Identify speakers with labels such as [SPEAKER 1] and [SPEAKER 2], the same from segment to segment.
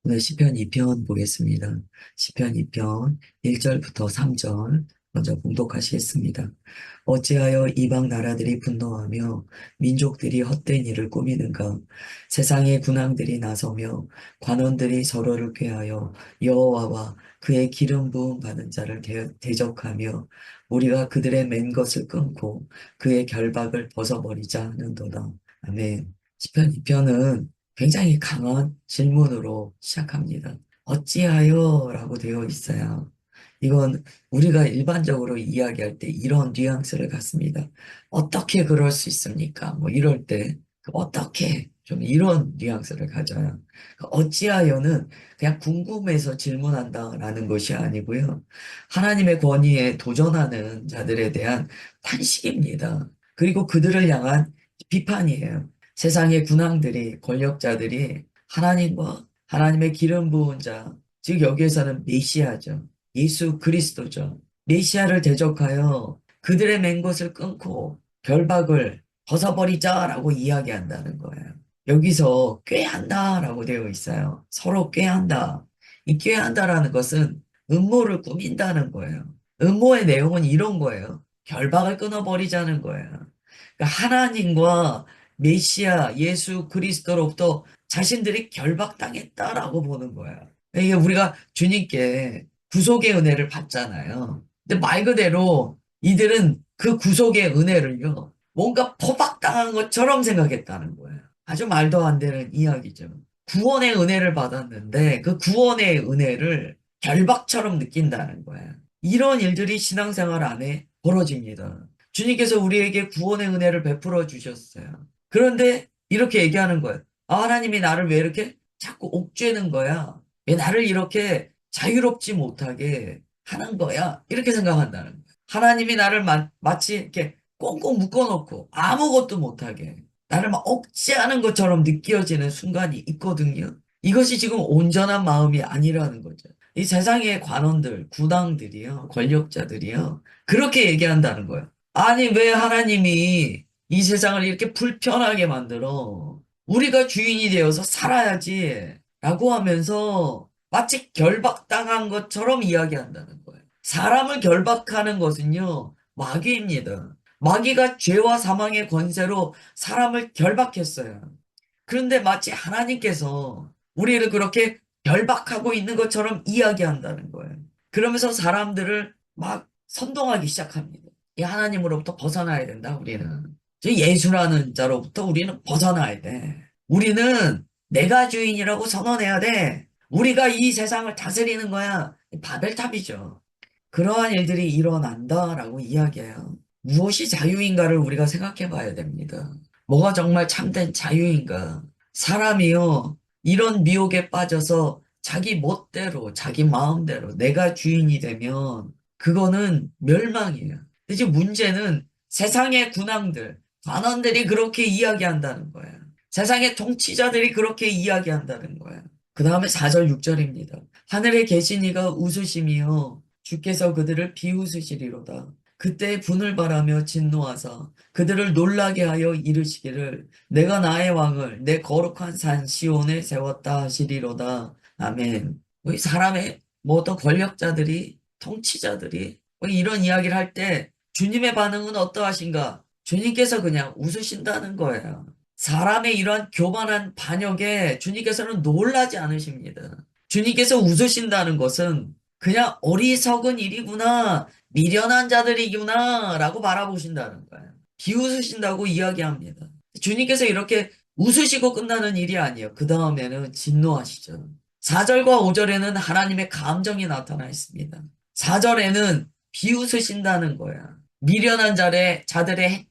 [SPEAKER 1] 오늘 시편 2편 보겠습니다. 시편 2편 1절부터 3절 먼저 봉독하시겠습니다. 어찌하여 이방 나라들이 분노하며 민족들이 헛된 일을 꾸미는가? 세상의 군왕들이 나서며 관원들이 서로를 꾀하여 여호와와 그의 기름 부음 받은 자를 대적하며 우리가 그들의 맨 것을 끊고 그의 결박을 벗어버리자 하는도다. 아멘. 시편 2편은 굉장히 강한 질문으로 시작합니다. 어찌하여? 라고 되어 있어요. 이건 우리가 일반적으로 이야기할 때 이런 뉘앙스를 갖습니다. 어떻게 그럴 수 있습니까? 뭐 이럴 때 어떻게 좀 이런 뉘앙스를 가져요. 어찌하여는 그냥 궁금해서 질문한다라는 것이 아니고요. 하나님의 권위에 도전하는 자들에 대한 탄식입니다. 그리고 그들을 향한 비판이에요. 세상의 군왕들이, 권력자들이 하나님과 하나님의 기름 부은 자, 즉 여기에서는 메시아죠. 예수 그리스도죠. 메시아를 대적하여 그들의 맨 것을 끊고 결박을 벗어버리자라고 이야기한다는 거예요. 여기서 꾀한다라고 되어 있어요. 서로 꾀한다. 이 꾀한다라는 것은 음모를 꾸민다는 거예요. 음모의 내용은 이런 거예요. 결박을 끊어버리자는 거예요. 그러니까 하나님과 메시아 예수 그리스도로부터 자신들이 결박당했다라고 보는 거예요. 이게 우리가 주님께 구속의 은혜를 받잖아요. 근데 말 그대로 이들은 그 구속의 은혜를요, 뭔가 포박당한 것처럼 생각했다는 거예요. 아주 말도 안 되는 이야기죠. 구원의 은혜를 받았는데 그 구원의 은혜를 결박처럼 느낀다는 거예요. 이런 일들이 신앙생활 안에 벌어집니다. 주님께서 우리에게 구원의 은혜를 베풀어 주셨어요. 그런데 이렇게 얘기하는 거예요. 아, 하나님이 나를 왜 이렇게 자꾸 옥죄는 거야? 왜 나를 이렇게 자유롭지 못하게 하는 거야? 이렇게 생각한다는 거예요. 하나님이 나를 마치 이렇게 꽁꽁 묶어놓고 아무것도 못하게 나를 막 억제하는 것처럼 느껴지는 순간이 있거든요. 이것이 지금 온전한 마음이 아니라는 거죠. 이 세상의 관원들, 구당들이요, 권력자들이요, 그렇게 얘기한다는 거예요. 아니, 왜 하나님이 이 세상을 이렇게 불편하게 만들어? 우리가 주인이 되어서 살아야지. 라고 하면서 마치 결박당한 것처럼 이야기한다는 거예요. 사람을 결박하는 것은요, 마귀입니다. 마귀가 죄와 사망의 권세로 사람을 결박했어요. 그런데 마치 하나님께서 우리를 그렇게 결박하고 있는 것처럼 이야기한다는 거예요. 그러면서 사람들을 막 선동하기 시작합니다. 이 하나님으로부터 벗어나야 된다, 우리는. 저 예수라는 자로부터 우리는 벗어나야 돼. 우리는 내가 주인이라고 선언해야 돼. 우리가 이 세상을 다스리는 거야. 바벨탑이죠. 그러한 일들이 일어난다라고 이야기해요. 무엇이 자유인가를 우리가 생각해 봐야 됩니다. 뭐가 정말 참된 자유인가? 사람이요, 이런 미혹에 빠져서 자기 멋대로, 자기 마음대로 내가 주인이 되면 그거는 멸망이에요. 이제 문제는 세상의 군왕들, 관원들이 그렇게 이야기한다는 거예요. 세상의 통치자들이 그렇게 이야기한다는 거예요. 그 다음에 4절, 6절입니다. 하늘에 계신 이가 웃으심이요. 주께서 그들을 비웃으시리로다. 그때 분을 바라며 진노하사 그들을 놀라게 하여 이르시기를 내가 나의 왕을 내 거룩한 산 시온에 세웠다 하시리로다. 아멘. 이 사람의 뭐 어떤 권력자들이 통치자들이 이런 이야기를 할 때 주님의 반응은 어떠하신가? 주님께서 그냥 웃으신다는 거예요. 사람의 이러한 교만한 반역에 주님께서는 놀라지 않으십니다. 주님께서 웃으신다는 것은 그냥 어리석은 일이구나, 미련한 자들이구나, 라고 바라보신다는 거예요. 비웃으신다고 이야기합니다. 주님께서 이렇게 웃으시고 끝나는 일이 아니에요. 그 다음에는 진노하시죠. 4절과 5절에는 하나님의 감정이 나타나 있습니다. 4절에는 비웃으신다는 거야. 미련한 자들의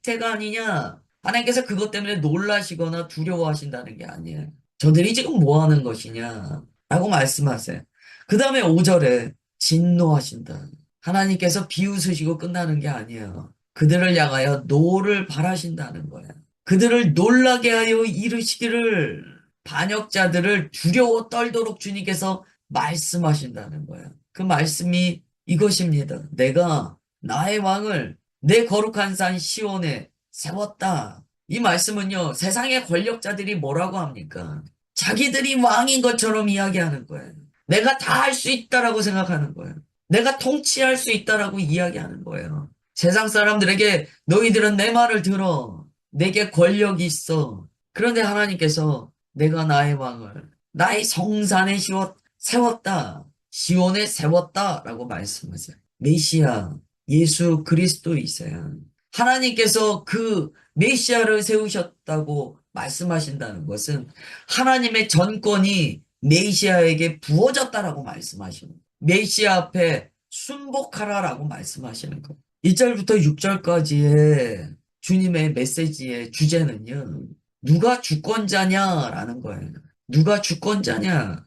[SPEAKER 1] 혜택가 아니냐? 하나님께서 그것 때문에 놀라시거나 두려워하신다는 게 아니에요. 저들이 지금 뭐 하는 것이냐? 라고 말씀하세요. 그 다음에 5절에 진노하신다. 하나님께서 비웃으시고 끝나는 게 아니에요. 그들을 향하여 노를 바라신다는 거예요. 그들을 놀라게 하여 이르시기를 반역자들을 두려워 떨도록 주님께서 말씀하신다는 거예요. 그 말씀이 이것입니다. 내가 나의 왕을 내 거룩한 산 시온에 세웠다. 이 말씀은요, 세상의 권력자들이 뭐라고 합니까? 자기들이 왕인 것처럼 이야기하는 거예요. 내가 다 할 수 있다라고 생각하는 거예요. 내가 통치할 수 있다라고 이야기하는 거예요. 세상 사람들에게 너희들은 내 말을 들어. 내게 권력이 있어. 그런데 하나님께서 내가 나의 왕을 나의 성산에 세웠다. 시온에 세웠다라고 말씀하세요. 메시아, 예수 그리스도이세요. 하나님께서 그 메시아를 세우셨다고 말씀하신다는 것은 하나님의 전권이 메시아에게 부어졌다라고 말씀하시는 거예요. 메시아 앞에 순복하라라고 말씀하시는 거예요. 1절부터 6절까지의 주님의 메시지의 주제는요. 누가 주권자냐라는 거예요. 누가 주권자냐?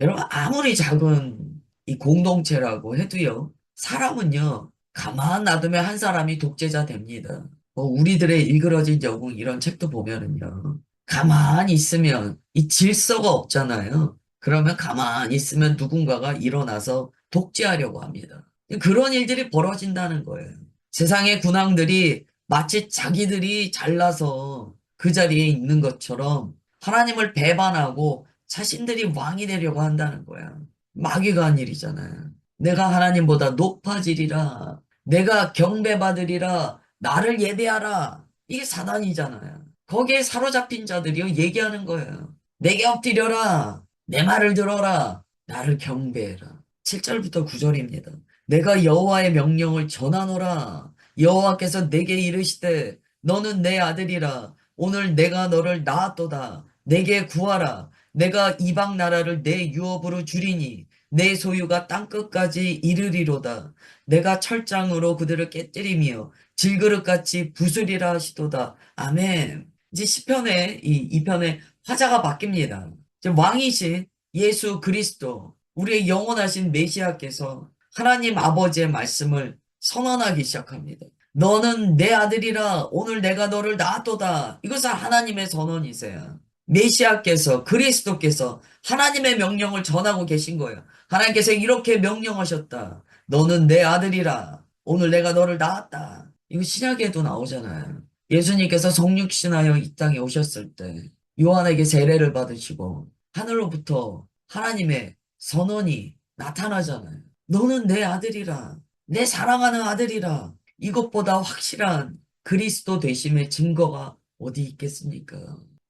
[SPEAKER 1] 여러분 아무리 작은 이 공동체라고 해도요. 사람은요. 가만 놔두면 한 사람이 독재자 됩니다. 우리들의 일그러진 영웅 이런 책도 보면은요. 가만히 있으면 이 질서가 없잖아요. 그러면 가만히 있으면 누군가가 일어나서 독재하려고 합니다. 그런 일들이 벌어진다는 거예요. 세상의 군왕들이 마치 자기들이 잘나서 그 자리에 있는 것처럼 하나님을 배반하고 자신들이 왕이 되려고 한다는 거야. 마귀가 한 일이잖아요. 내가 하나님보다 높아지리라. 내가 경배받으리라. 나를 예배하라. 이게 사단이잖아요. 거기에 사로잡힌 자들이요 얘기하는 거예요. 내게 엎드려라. 내 말을 들어라. 나를 경배해라. 7절부터 9절입니다. 내가 여호와의 명령을 전하노라. 여호와께서 내게 이르시되 너는 내 아들이라. 오늘 내가 너를 낳았도다. 내게 구하라. 내가 이방 나라를 내 유업으로 주리니 내 소유가 땅끝까지 이르리로다. 내가 철장으로 그들을 깨뜨리며 질그릇같이 부수리라 하시도다. 아멘. 이제 시편의 이 편의 화자가 바뀝니다. 이제 왕이신 예수 그리스도, 우리의 영원하신 메시아께서 하나님 아버지의 말씀을 선언하기 시작합니다. 너는 내 아들이라 오늘 내가 너를 낳았도다. 이것은 하나님의 선언이세요. 메시아께서 그리스도께서 하나님의 명령을 전하고 계신 거예요. 하나님께서 이렇게 명령하셨다. 너는 내 아들이라. 오늘 내가 너를 낳았다. 이거 신약에도 나오잖아요. 예수님께서 성육신하여 이 땅에 오셨을 때 요한에게 세례를 받으시고 하늘로부터 하나님의 선언이 나타나잖아요. 너는 내 아들이라. 내 사랑하는 아들이라. 이것보다 확실한 그리스도 되심의 증거가 어디 있겠습니까?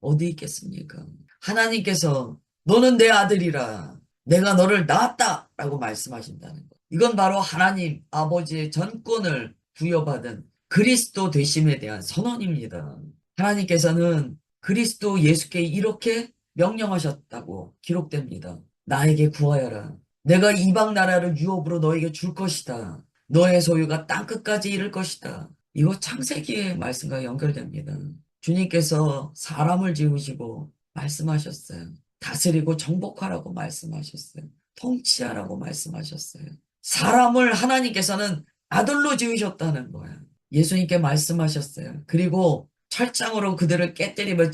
[SPEAKER 1] 어디 있겠습니까? 하나님께서 너는 내 아들이라. 내가 너를 낳았다. 라고 말씀하신다는 것. 이건 바로 하나님 아버지의 전권을 부여받은 그리스도 되심에 대한 선언입니다. 하나님께서는 그리스도 예수께 이렇게 명령하셨다고 기록됩니다. 나에게 구하여라. 내가 이방 나라를 유업으로 너에게 줄 것이다. 너의 소유가 땅끝까지 이를 것이다. 이거 창세기의 말씀과 연결됩니다. 주님께서 사람을 지으시고 말씀하셨어요. 다스리고 정복하라고 말씀하셨어요. 통치하라고 말씀하셨어요. 사람을 하나님께서는 아들로 지으셨다는 거예요. 예수님께 말씀하셨어요. 그리고 철장으로 그들을 깨뜨리며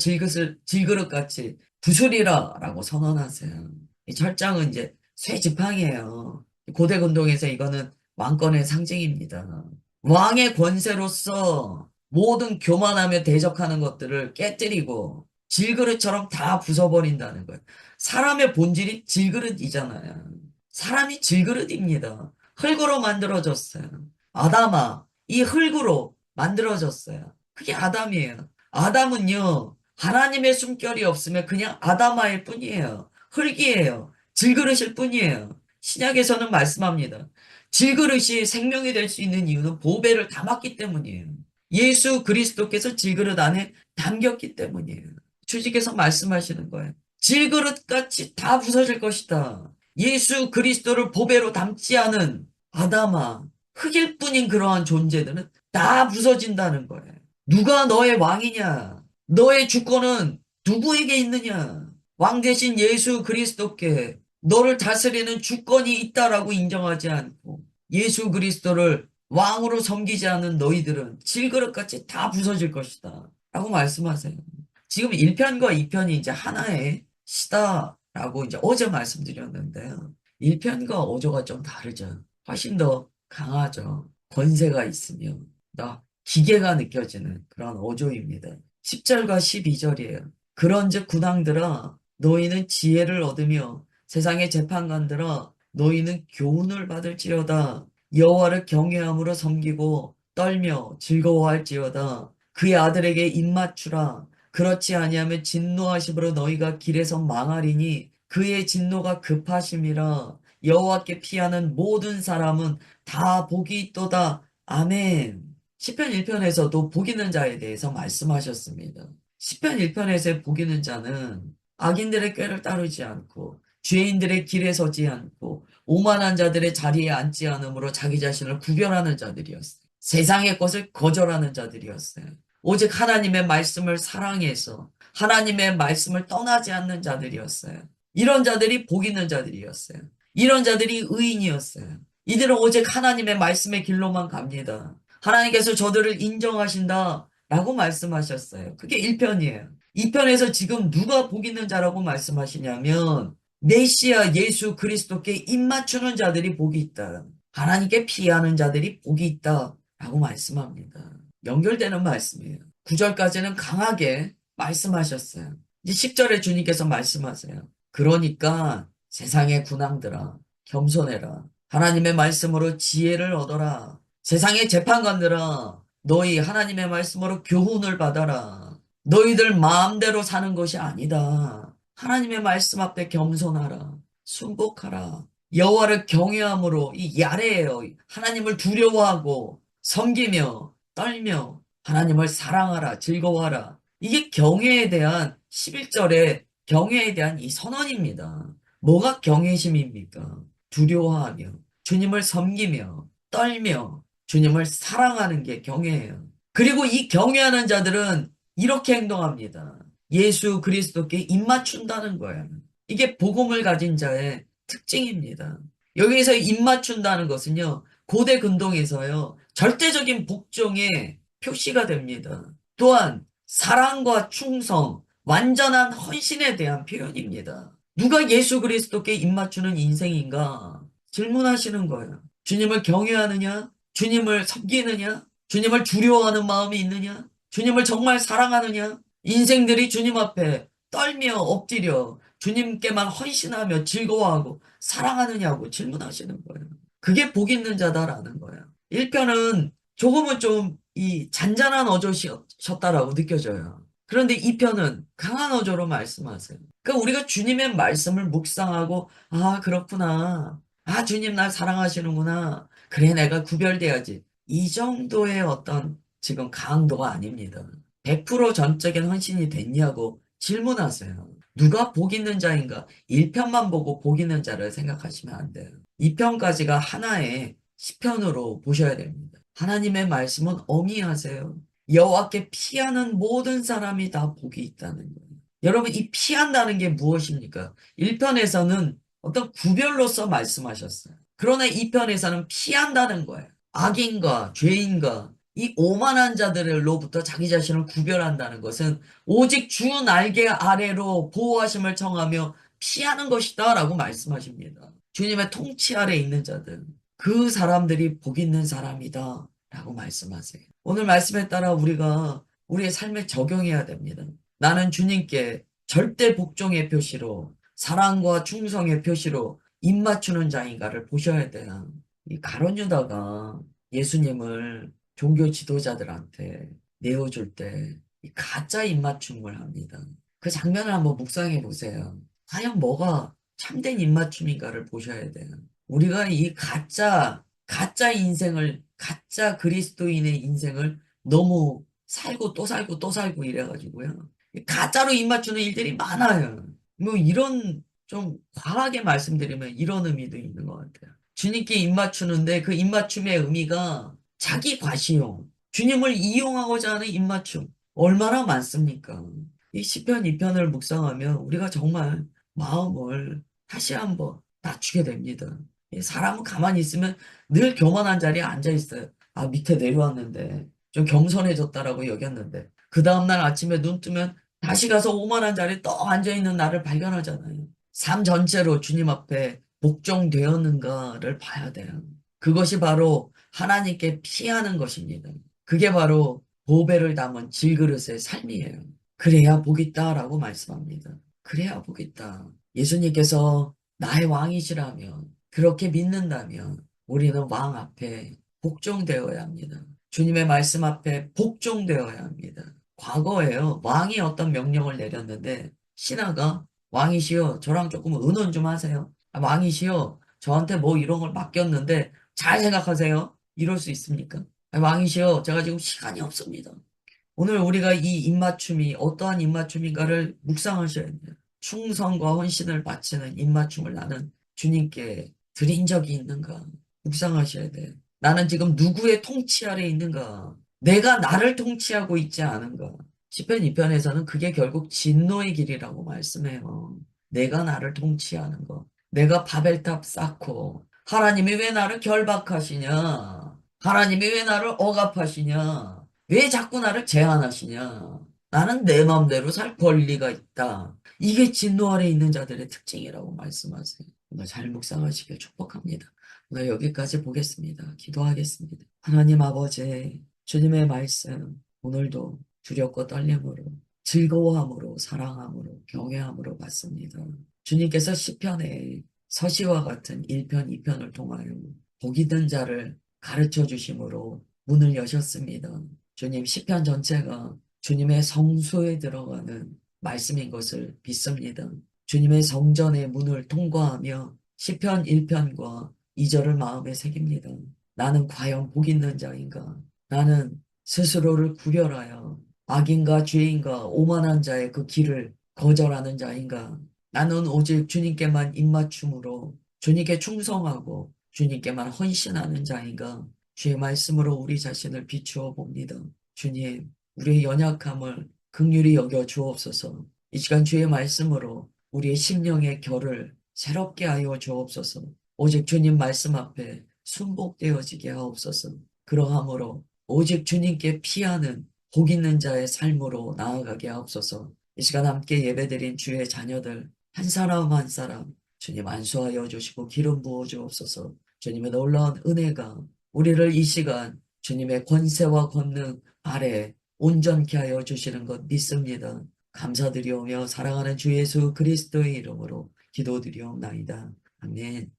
[SPEAKER 1] 질그릇같이 부수리라 라고 선언하세요. 이 철장은 이제 쇠 지팡이에요. 고대 운동에서 이거는 왕권의 상징입니다. 왕의 권세로서 모든 교만하며 대적하는 것들을 깨뜨리고 질그릇처럼 다 부숴버린다는 거예요. 사람의 본질이 질그릇이잖아요. 사람이 질그릇입니다. 흙으로 만들어졌어요. 아담아, 이 흙으로 만들어졌어요. 그게 아담이에요. 아담은요, 하나님의 숨결이 없으면 그냥 아담아일 뿐이에요. 흙이에요. 질그릇일 뿐이에요. 신약에서는 말씀합니다. 질그릇이 생명이 될 수 있는 이유는 보배를 담았기 때문이에요. 예수 그리스도께서 질그릇 안에 담겼기 때문이에요. 주님께서 말씀하시는 거예요. 질그릇같이 다 부서질 것이다. 예수 그리스도를 보배로 담지 않은 아담아, 흙일 뿐인 그러한 존재들은 다 부서진다는 거예요. 누가 너의 왕이냐? 너의 주권은 누구에게 있느냐? 왕 대신 예수 그리스도께 너를 다스리는 주권이 있다라고 인정하지 않고 예수 그리스도를 왕으로 섬기지 않는 너희들은 질그릇같이 다 부서질 것이다. 라고 말씀하세요. 지금 1편과 2편이 이제 하나의 시다라고 이제 어제 말씀드렸는데요. 1편과 어조가 좀 다르죠. 훨씬 더 강하죠. 권세가 있으며 더 기계가 느껴지는 그런 어조입니다. 10절과 12절이에요. 그런즉 군왕들아 너희는 지혜를 얻으며 세상의 재판관들아 너희는 교훈을 받을지어다. 여호와를 경외함으로 섬기고 떨며 즐거워할지어다. 그의 아들에게 입맞추라. 그렇지 아니하면 진노하심으로 너희가 길에서 망하리니 그의 진노가 급하심이라. 여호와께 피하는 모든 사람은 다 복이 있도다. 아멘. 시편 1편에서도 복 있는 자에 대해서 말씀하셨습니다. 시편 1편에서의 복 있는 자는 악인들의 꾀를 따르지 않고 죄인들의 길에 서지 않고 오만한 자들의 자리에 앉지 않으므로 자기 자신을 구별하는 자들이었어요. 세상의 것을 거절하는 자들이었어요. 오직 하나님의 말씀을 사랑해서 하나님의 말씀을 떠나지 않는 자들이었어요. 이런 자들이 복 있는 자들이었어요. 이런 자들이 의인이었어요. 이들은 오직 하나님의 말씀의 길로만 갑니다. 하나님께서 저들을 인정하신다 라고 말씀하셨어요. 그게 1편이에요. 2편에서 지금 누가 복 있는 자라고 말씀하시냐면 메시아 예수 그리스도께 입맞추는 자들이 복이 있다. 하나님께 피하는 자들이 복이 있다 라고 말씀합니다. 연결되는 말씀이에요. 9절까지는 강하게 말씀하셨어요. 이제 10절에 주님께서 말씀하세요. 그러니까 세상의 군왕들아 겸손해라. 하나님의 말씀으로 지혜를 얻어라. 세상의 재판관들아 너희 하나님의 말씀으로 교훈을 받아라. 너희들 마음대로 사는 것이 아니다. 하나님의 말씀 앞에 겸손하라. 순복하라. 여호와를 경외함으로 이 야레예요. 하나님을 두려워하고 섬기며 떨며 하나님을 사랑하라. 즐거워하라. 이게 경외에 대한 11절의 경외에 대한 이 선언입니다. 뭐가 경외심입니까? 두려워하며 주님을 섬기며 떨며 주님을 사랑하는 게 경외예요. 그리고 이 경외하는 자들은 이렇게 행동합니다. 예수 그리스도께 입맞춘다는 거예요. 이게 복음을 가진 자의 특징입니다. 여기서 입맞춘다는 것은요, 고대 근동에서요, 절대적인 복종의 표시가 됩니다. 또한 사랑과 충성, 완전한 헌신에 대한 표현입니다. 누가 예수 그리스도께 입맞추는 인생인가? 질문하시는 거예요. 주님을 경외하느냐? 주님을 섬기느냐? 주님을 두려워하는 마음이 있느냐? 주님을 정말 사랑하느냐? 인생들이 주님 앞에 떨며 엎드려 주님께만 헌신하며 즐거워하고 사랑하느냐고 질문하시는 거예요. 그게 복 있는 자다라는 거예요. 1편은 조금은 좀 이 잔잔한 어조셨다라고 느껴져요. 그런데 2편은 강한 어조로 말씀하세요. 그러니까 우리가 주님의 말씀을 묵상하고 아 그렇구나. 아 주님 날 사랑하시는구나. 그래 내가 구별돼야지. 이 정도의 어떤 지금 강도가 아닙니다. 100% 전적인 헌신이 됐냐고 질문하세요. 누가 복 있는 자인가? 1편만 보고 복 있는 자를 생각하시면 안 돼요. 2편까지가 하나의 시편으로 보셔야 됩니다. 하나님의 말씀은 어미하세요. 여호와께 피하는 모든 사람이 다 복이 있다는 거예요. 여러분 이 피한다는 게 무엇입니까? 1편에서는 어떤 구별로서 말씀하셨어요. 그러나 2편에서는 피한다는 거예요. 악인과 죄인과 이 오만한 자들로부터 자기 자신을 구별한다는 것은 오직 주 날개 아래로 보호하심을 청하며 피하는 것이다 라고 말씀하십니다. 주님의 통치 아래 있는 자들, 그 사람들이 복 있는 사람이다 라고 말씀하세요. 오늘 말씀에 따라 우리가 우리의 삶에 적용해야 됩니다. 나는 주님께 절대 복종의 표시로 사랑과 충성의 표시로 입맞추는 자인가를 보셔야 돼요. 이 가룟 유다가 예수님을 종교 지도자들한테 내어줄 때 이 가짜 입맞춤을 합니다. 그 장면을 한번 묵상해 보세요. 과연 뭐가 참된 입맞춤인가를 보셔야 돼요. 우리가 이 가짜 인생을, 가짜 그리스도인의 인생을 너무 살고 또 살고 또 살고 이래가지고요. 가짜로 입맞추는 일들이 많아요. 뭐 이런 좀 과하게 말씀드리면 이런 의미도 있는 것 같아요. 주님께 입맞추는데 그 입맞춤의 의미가 자기 과시용, 주님을 이용하고자 하는 입맞춤 얼마나 많습니까? 이 시편 2편을 묵상하면 우리가 정말 마음을 다시 한번 낮추게 됩니다. 이 사람은 가만히 있으면 늘 교만한 자리에 앉아 있어요. 아, 밑에 내려왔는데 좀 겸손해졌다라고 여겼는데 그 다음날 아침에 눈 뜨면 다시 가서 오만한 자리에 떡 앉아 있는 나를 발견하잖아요. 삶 전체로 주님 앞에 복종되었는가를 봐야 돼요. 그것이 바로 하나님께 피하는 것입니다. 그게 바로 보배를 담은 질그릇의 삶이에요. 그래야 복 있다라고 말씀합니다. 그래야 보겠다. 예수님께서 나의 왕이시라면, 그렇게 믿는다면, 우리는 왕 앞에 복종되어야 합니다. 주님의 말씀 앞에 복종되어야 합니다. 과거에요, 왕이 어떤 명령을 내렸는데, 신하가 왕이시여, 저랑 조금 의논 좀 하세요. 아, 왕이시여, 저한테 뭐 이런 걸 맡겼는데, 잘 생각하세요. 이럴 수 있습니까? 아, 왕이시여, 제가 지금 시간이 없습니다. 오늘 우리가 이 입맞춤이 어떠한 입맞춤인가를 묵상하셔야 돼요. 충성과 헌신을 바치는 입맞춤을 나는 주님께 드린 적이 있는가? 묵상하셔야 돼요. 나는 지금 누구의 통치 아래 있는가? 내가 나를 통치하고 있지 않은가? 시편 2편에서는 그게 결국 진노의 길이라고 말씀해요. 내가 나를 통치하는 거. 내가 바벨탑 쌓고 하나님이 왜 나를 결박하시냐? 하나님이 왜 나를 억압하시냐? 왜 자꾸 나를 제한하시냐? 나는 내 마음대로 살 권리가 있다. 이게 진노 아래 있는 자들의 특징이라고 말씀하세요. 오늘 잘 묵상하시길 축복합니다. 오늘 여기까지 보겠습니다. 기도하겠습니다. 하나님 아버지, 주님의 말씀, 오늘도 두렵고 떨림으로, 즐거워함으로, 사랑함으로, 경외함으로 받습니다. 주님께서 시편에 서시와 같은 1편, 2편을 통하여 복이 든 자를 가르쳐 주심으로 문을 여셨습니다. 주님 시편 전체가 주님의 성소에 들어가는 말씀인 것을 믿습니다. 주님의 성전의 문을 통과하며 시편 1편과 2절을 마음에 새깁니다. 나는 과연 복 있는 자인가? 나는 스스로를 구별하여 악인과 죄인과 오만한 자의 그 길을 거절하는 자인가? 나는 오직 주님께만 입맞춤으로 주님께 충성하고 주님께만 헌신하는 자인가? 주의 말씀으로 우리 자신을 비추어 봅니다. 주님, 우리의 연약함을 긍휼히 여겨 주옵소서. 이 시간 주의 말씀으로 우리의 심령의 결을 새롭게 하여 주옵소서. 오직 주님 말씀 앞에 순복되어지게 하옵소서. 그러함으로 오직 주님께 피하는 복 있는 자의 삶으로 나아가게 하옵소서. 이 시간 함께 예배드린 주의 자녀들 한 사람 한 사람 주님 안수하여 주시고 기름 부어 주옵소서. 주님의 놀라운 은혜가 우리를 이 시간 주님의 권세와 권능 아래 온전케 하여 주시는 것 믿습니다. 감사드리오며 사랑하는 주 예수 그리스도의 이름으로 기도드리옵나이다. 아멘.